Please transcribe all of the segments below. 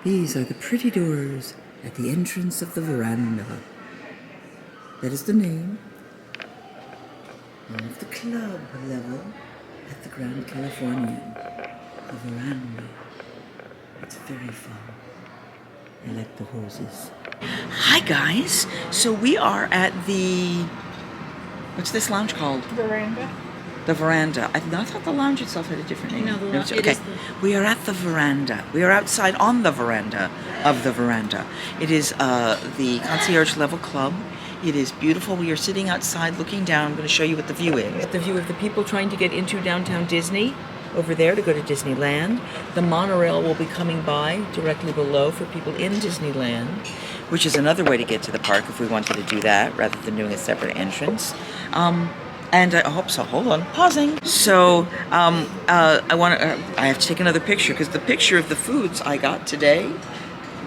These are the pretty doors at the entrance of the veranda. That is the name of the club level at the Grand Californian. The Veranda. It's very fun. I like the hoses. Hi guys! So we are at the... What's this lounge called? Veranda. The Veranda. I thought the lounge itself had a different name. No, the lounge. Okay. We are at the Veranda. We are outside on the veranda of the Veranda. It is the concierge level club. It is beautiful. We are sitting outside looking down. I'm going to show you what the view is. The view of the people trying to get into downtown Disney over there to go to Disneyland. The monorail will be coming by directly below for people in Disneyland, which is another way to get to the park if we wanted to do that rather than doing a separate entrance. And I hope so. Hold on, pausing. So I have to take another picture because the picture of the foods I got today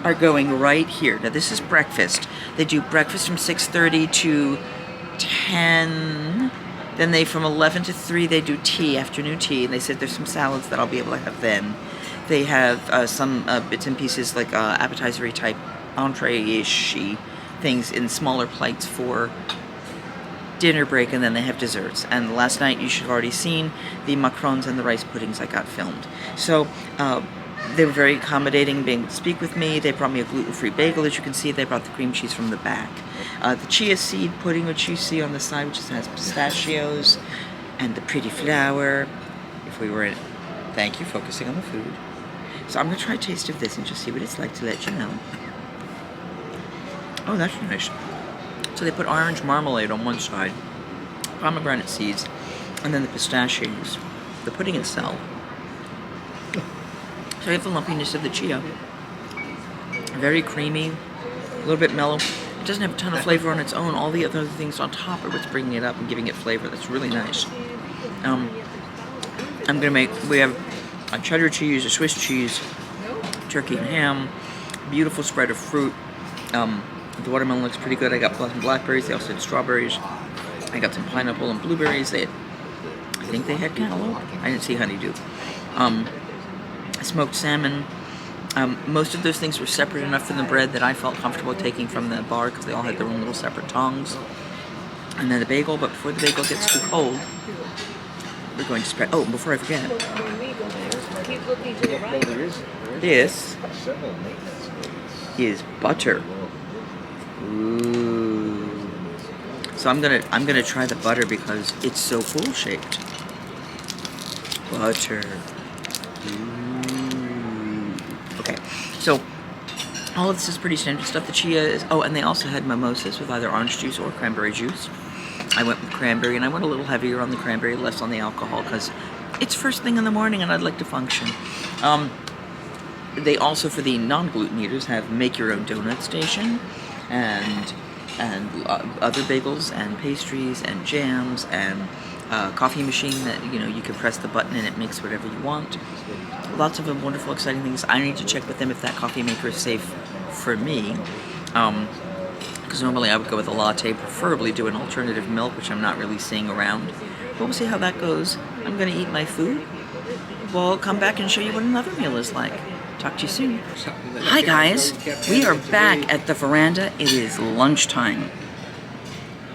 are going right here. Now this is breakfast. They do breakfast from 6:30 to 10. Then from 11 to 3 they do tea, afternoon tea, and they said there's some salads that I'll be able to have then. They have some bits and pieces like appetizer-y type entree-ish things in smaller plates for dinner break, and then they have desserts. And last night you should have already seen the macarons and the rice puddings I got filmed. So they were very accommodating, being to speak with me. They brought me a gluten-free bagel, as you can see. They brought the cream cheese from the back. The chia seed pudding, which you see on the side, which has pistachios, and the pretty flour. If we were in, thank you, focusing on the food. So I'm going to try a taste of this and just see what it's like to let you know. Oh, that's nice. So they put orange marmalade on one side, pomegranate seeds, and then the pistachios. The pudding itself. So you have the lumpiness of the chia. Very creamy, a little bit mellow. It doesn't have a ton of flavor on its own. All the other things on top are what's bringing it up and giving it flavor. That's really nice. We have a cheddar cheese, a Swiss cheese, turkey and ham, beautiful spread of fruit. The watermelon looks pretty good. I got some blackberries. They also had strawberries. I got some pineapple and blueberries. I think they had cantaloupe. I didn't see honeydew. Smoked salmon. Most of those things were separate enough from the bread that I felt comfortable taking from the bar because they all had their own little separate tongs. And then the bagel, but before the bagel gets too cold, we're going to spread. Oh, before I forget, this is butter. Ooh. So I'm gonna try the butter because it's so full shaped. Butter. Ooh. Okay, so all of this is pretty standard stuff. The chia is, oh, and they also had mimosas with either orange juice or cranberry juice. I went with cranberry, and I went a little heavier on the cranberry, less on the alcohol, because it's first thing in the morning and I'd like to function. They also, for the non-gluten eaters, have make your own donut station, and other bagels and pastries and jams and coffee machine that you can press the button and it makes whatever you want. Lots of wonderful, exciting things. I need to check with them if that coffee maker is safe for me, because normally I would go with a latte, preferably do an alternative milk, which I'm not really seeing around. But we'll see how that goes. I'm going to eat my food. We'll come back and show you what another meal is like. Talk to you soon. Hi guys, we are back at the Veranda. It is lunchtime.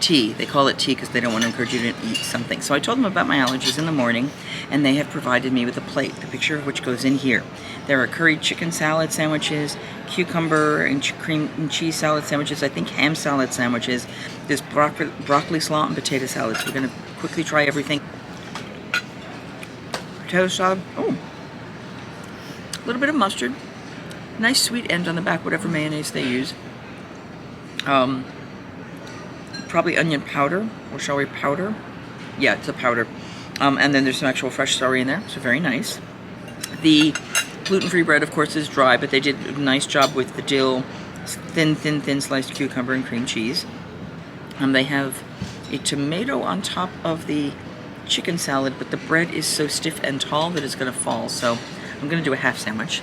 Tea. They call it tea because they don't want to encourage you to eat something. So I told them about my allergies in the morning, and they have provided me with a plate, the picture of which goes in here. There are curried chicken salad sandwiches, cucumber and cream and cheese salad sandwiches, I think ham salad sandwiches. There's broccoli slaw and potato salad. So we're going to quickly try everything. Potato salad. Oh. A little bit of mustard, nice sweet end on the back, whatever mayonnaise they use. Probably onion powder or celery powder. Yeah, it's a powder. And then there's some actual fresh celery in there, so very nice. The gluten-free bread, of course, is dry, but they did a nice job with the dill, thin sliced cucumber and cream cheese. They have a tomato on top of the chicken salad, but the bread is so stiff and tall that it's going to fall, so I'm going to do a half sandwich.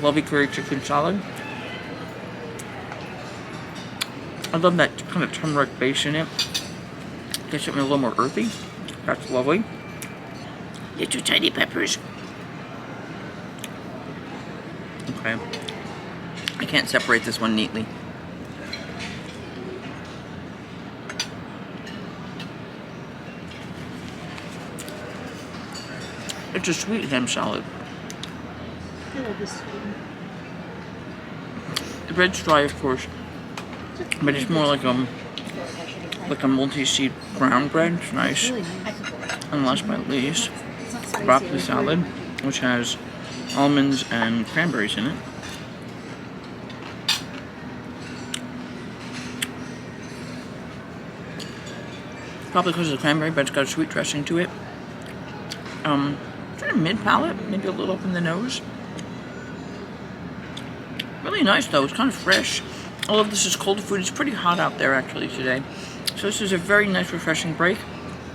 Lovely curry chicken salad. I love that kind of turmeric base in it. Gets it a little more earthy. That's lovely. Little tiny peppers. Okay. I can't separate this one neatly. It's a sweet ham salad. I love this sweet. The bread's dry, of course, but it's more like a multi-seed brown bread. It's nice. Really nice. And last but not least, It's not spicy broccoli or anything. salad, which has almonds and cranberries in it. Probably because of the cranberry, but it's got a sweet dressing to it. Sort of mid-palate, maybe a little up in the nose. Really nice though, it's kind of fresh. All of this is cold food. It's pretty hot out there actually today. So this is a very nice refreshing break.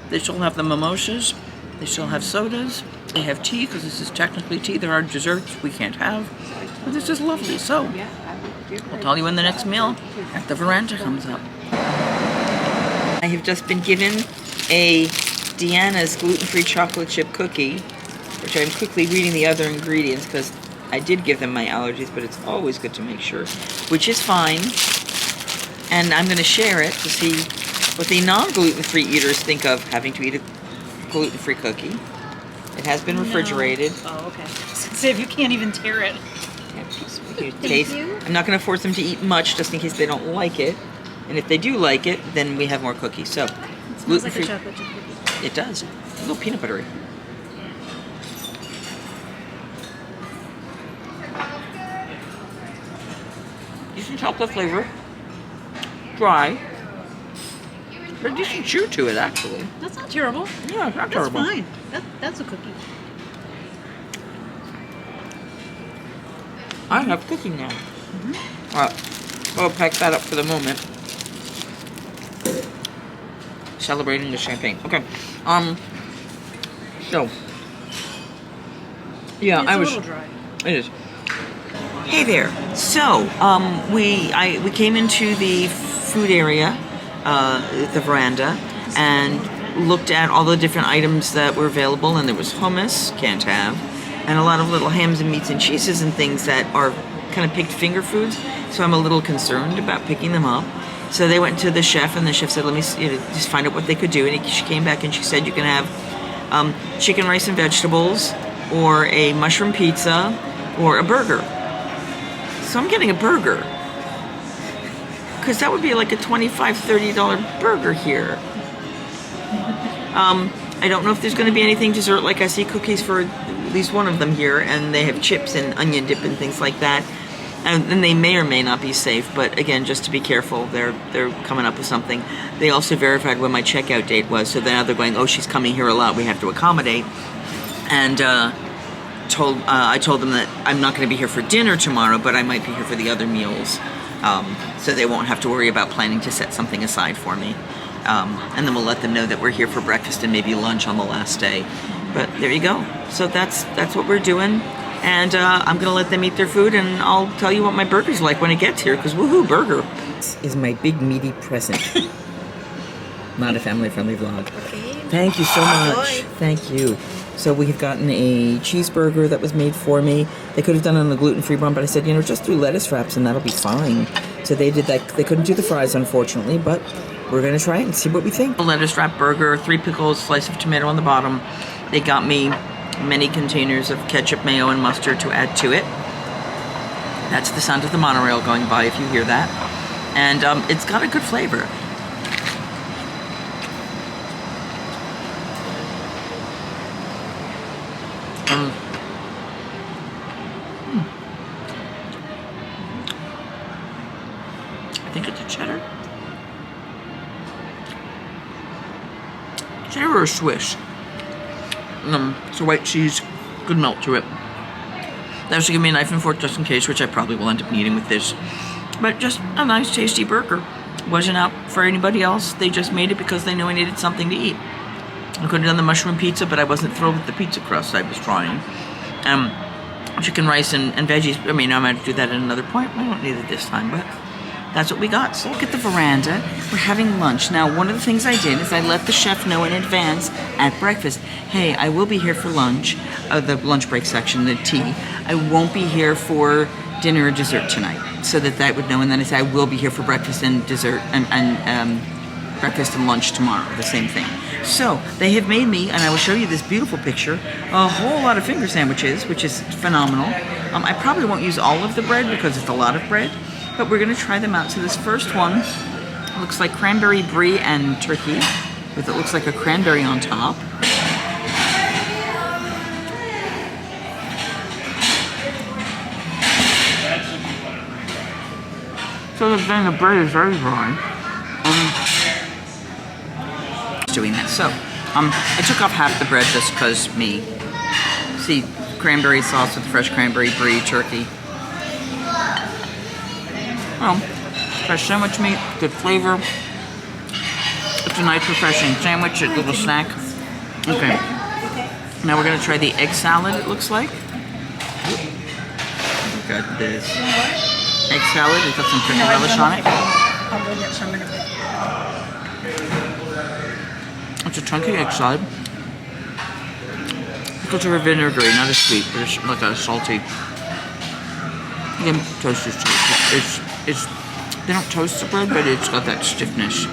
They still have the mimosas. They still have sodas. They have tea, because this is technically tea. There are desserts we can't have. But this is lovely. So, I'll tell you when the next meal at the Veranda comes up. I have just been given a Deanna's gluten-free chocolate chip cookie, which I'm quickly reading the other ingredients because I did give them my allergies, but it's always good to make sure, which is fine. And I'm going to share it to see what the non-gluten-free eaters think of having to eat a gluten-free cookie. It has been refrigerated. No. Oh, okay. So if you can't even tear it. Taste. I'm not going to force them to eat much just in case they don't like it. And if they do like it, then we have more cookies. So, It smells like a chocolate chip cookie. It does. A little peanut buttery. Decent chocolate flavor. Dry. But a decent chew to it, actually. That's not terrible. Yeah, it's not That's terrible. fine. That's a cookie. I have cookie now. Alright, I'll pack that up for the moment. Celebrating the champagne. Okay. So. Yeah, It's I a was. little dry. It is. Hey there. So, we came into the food area, the Veranda, and looked at all the different items that were available, and there was hummus, can't have, and a lot of little hams and meats and cheeses and things that are kind of picked finger foods. So I'm a little concerned about picking them up. So they went to the chef, and the chef said, "Let me just find out what they could do." And she came back and she said, "You can have chicken, rice, and vegetables, or a mushroom pizza, or a burger." So I'm getting a burger, because that would be like a $25, $30 burger here. I don't know if there's going to be anything dessert. Like, I see cookies for at least one of them here, and they have chips and onion dip and things like that. And they may or may not be safe, but again, just to be careful, they're coming up with something. They also verified when my checkout date was, so now they're going, "Oh, she's coming here a lot, we have to accommodate." And I told them that I'm not going to be here for dinner tomorrow, but I might be here for the other meals, so they won't have to worry about planning to set something aside for me. And then we'll let them know that we're here for breakfast and maybe lunch on the last day. But there you go. So that's what we're doing. And I'm going to let them eat their food, and I'll tell you what my burger's like when it gets here, because woohoo, burger. This is my big meaty present. Not a family-friendly vlog. Okay. Thank you so much. Enjoy. Thank you. So we have gotten a cheeseburger that was made for me. They could have done it on the gluten-free one, but I said, just do lettuce wraps and that'll be fine. So they did that. They couldn't do the fries, unfortunately, but we're going to try it and see what we think. A lettuce wrap burger, 3 pickles, slice of tomato on the bottom. They got me many containers of ketchup, mayo, and mustard to add to it. That's the sound of the monorail going by, if you hear that. And it's got a good flavor. I think it's a cheddar. Cheddar or Swiss. It's a white cheese, good melt to it. They also give me a knife and fork just in case, which I probably will end up needing with this. But just a nice, tasty burger. Wasn't out for anybody else. They just made it because they knew I needed something to eat. I could have done the mushroom pizza, but I wasn't thrilled with the pizza crust. I was trying. Chicken, rice, and veggies. I mean, I might do that at another point. I don't need it this time, but that's what we got. So look at the veranda. We're having lunch. Now, one of the things I did is I let the chef know in advance at breakfast, hey, I will be here for lunch, the lunch break section, the tea. I won't be here for dinner or dessert tonight, so that would know. And then I say I will be here for breakfast and dessert and breakfast and lunch tomorrow, the same thing. So they have made me, and I will show you this beautiful picture, a whole lot of finger sandwiches, which is phenomenal. I probably won't use all of the bread because it's a lot of bread, but we're gonna try them out. So this first one looks like cranberry brie and turkey, with it looks like a cranberry on top. So then the bread is very dry. Doing that. So, I took off half the bread just because me. See, cranberry sauce with fresh cranberry brie, turkey. Well, fresh sandwich meat, good flavor. It's a nice refreshing sandwich, a little snack. Okay. Now we're gonna try the egg salad, it looks like. Look at this. Egg salad, it's got some chicken relish on it. I'll go get some in a bit. It's a chunky egg salad. Pickles are vinegary, not as sweet, but it's like a salty. Again, toast is toast. It's they don't toast the bread, but it's got that stiffness.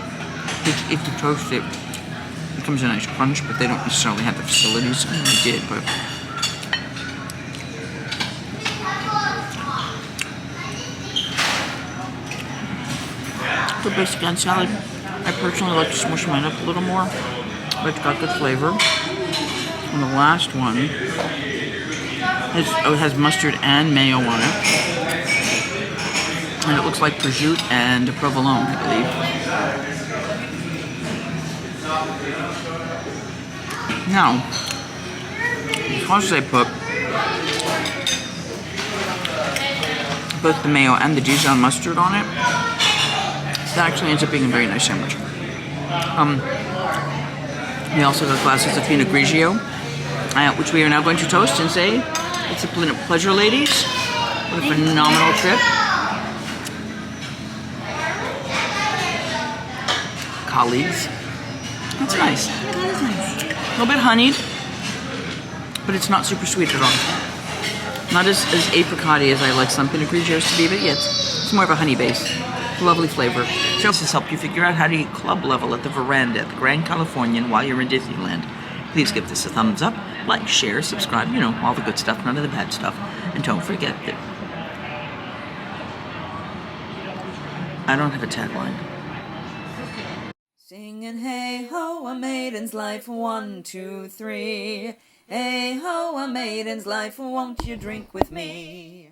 If you toast it, it becomes a nice crunch, but they don't necessarily have the facilities. I mean, they did, but the basic egg salad. I personally like to smush mine up a little more, but it's got good flavor. And the last one has mustard and mayo on it. And it looks like prosciutto and provolone, I believe. Now, because I put both the mayo and the Dijon mustard on it, that actually ends up being a very nice sandwich. We also got glasses of Pinot Grigio, which we are now going to toast and say, it's a pleasure, ladies. What a phenomenal trip. Colleagues. That's nice. Yeah, that is nice. A little bit honeyed, but it's not super sweet at all. Not as apricot-y as I like some Pinot Grigios to be, but yet it's more of a honey base. Lovely flavor. So this has helped you figure out how to eat club level at the Veranda at the Grand Californian while you're in Disneyland. Please give this a thumbs up, like, share, subscribe, you know, all the good stuff, none of the bad stuff. And don't forget that I don't have a tagline. Singing hey ho, a maiden's life, 1, 2, 3. Hey ho, a maiden's life, won't you drink with me?